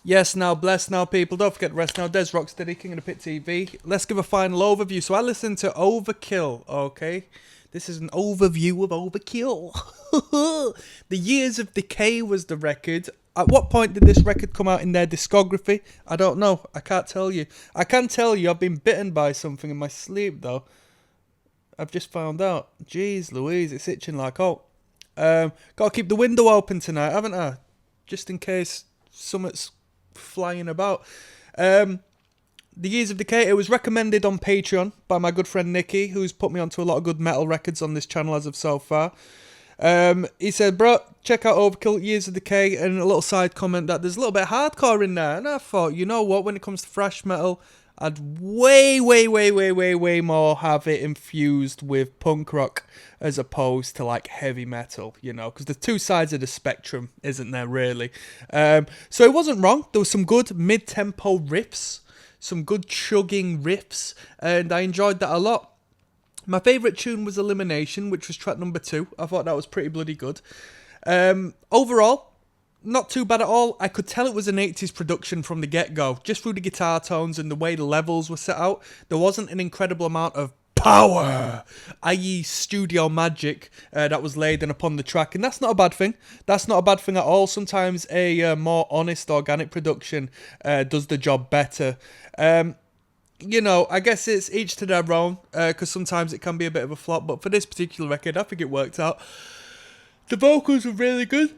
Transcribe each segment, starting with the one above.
Yes, now, bless now, people. Don't forget the rest now. Des ROCKSTEADY, King of the Pit TV. Let's give a final overview. So I listened to Overkill, okay? This is an overview of Overkill. The Years of Decay was the record. At what point did this record come out in their discography? I don't know. I can't tell you. I can tell you I've been bitten by something in my sleep, though. I've just found out. Jeez Louise, it's itching like oh. Gotta keep the window open tonight, haven't I? Just in case something's flying about. The Years of Decay, it was recommended on Patreon by my good friend Nicky, who's put me onto a lot of good metal records on this channel as of so far. He said, bro, check out Overkill, Years of Decay, and a little side comment that there's a little bit of hardcore in there. And I thought, you know what, when it comes to thrash metal, I'd way more have it infused with punk rock as opposed to like heavy metal, you know, because the two sides of the spectrum, isn't there really? So it wasn't wrong. There was some good mid-tempo riffs, some good chugging riffs, and I enjoyed that a lot. My favourite tune was Elimination, which was track number 2. I thought that was pretty bloody good. Overall, not too bad at all. I could tell it was an 80s production from the get-go, just through the guitar tones and the way the levels were set out. There wasn't an incredible amount of power, i.e. studio magic, that was laid in upon the track, and that's not a bad thing. That's not a bad thing at all. Sometimes a more honest, organic production does the job better. You know, I guess it's each to their own, because sometimes it can be a bit of a flop, but for this particular record, I think it worked out. The vocals were really good.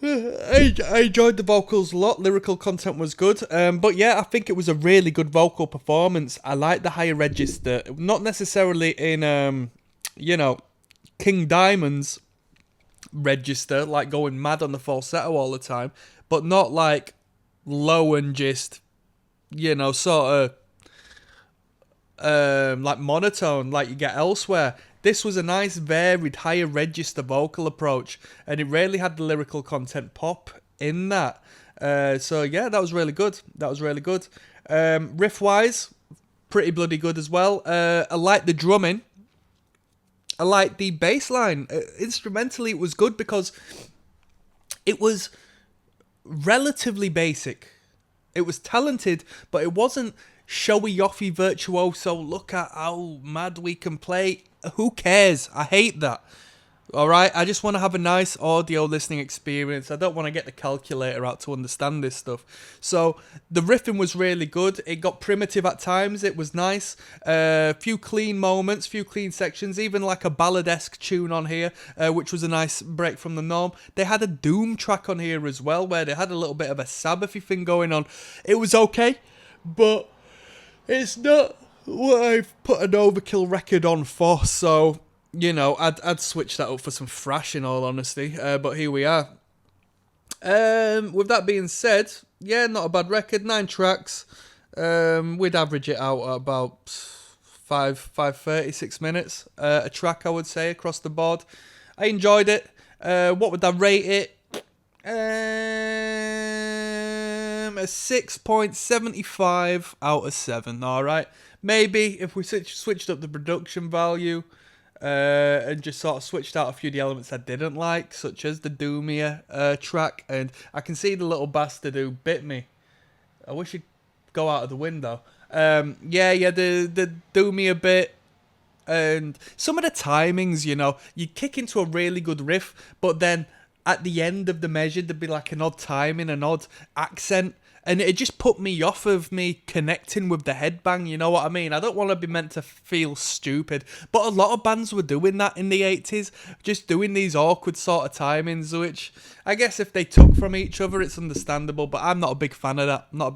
I enjoyed the vocals a lot. Lyrical content was good. But yeah, I think it was a really good vocal performance. I like the higher register. Not necessarily in, you know, King Diamond's register, like going mad on the falsetto all the time, but not like low and just, you know, sort of like monotone like you get elsewhere. This was a nice varied higher register vocal approach, and it really had the lyrical content pop in that. So yeah, that was really good. Riff wise, pretty bloody good as well. I like the drumming. I like the bass line. Instrumentally it was good because it was relatively basic. It was talented, but it wasn't showy offy virtuoso, look at how mad we can play. Who cares? I hate that. Alright, I just want to have a nice audio listening experience. I don't want to get the calculator out to understand this stuff. So the riffing was really good. It got primitive at times. It was nice. Few clean moments, few clean sections, even like a ballad-esque tune on here, which was a nice break from the norm. They had a Doom track on here as well, where they had a little bit of a Sabbathy thing going on. It was okay, but it's not what I've put an Overkill record on for, so, you know, I'd switch that up for some thrash in all honesty, but here we are. With that being said, yeah, not a bad record, 9 tracks. We'd average it out at about 5:30, 6 minutes a track, I would say, across the board. I enjoyed it. What would I rate it? A 6.75 out of 7, alright? Maybe if we switched up the production value and just sort of switched out a few of the elements I didn't like, such as the Doomier track, and I can see the little bastard who bit me. I wish he'd go out of the window. The Doomier bit, and some of the timings, you know, you'd kick into a really good riff, but then at the end of the measure, there'd be like an odd timing, an odd accent, and it just put me off of me connecting with the headbang, you know what I mean? I don't want to be meant to feel stupid, but a lot of bands were doing that in the 80s, just doing these awkward sort of timings, which I guess if they took from each other, it's understandable, but I'm not a big fan of that. I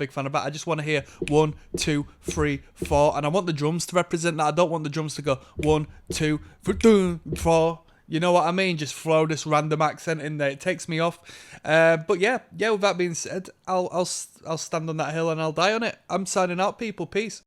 just want to hear 1, 2, 3, 4, and I want the drums to represent that. I don't want the drums to go 1, 2, 3, 4. You know what I mean? Just throw this random accent in there. It takes me off. But yeah. With that being said, I'll stand on that hill and I'll die on it. I'm signing out, people. Peace.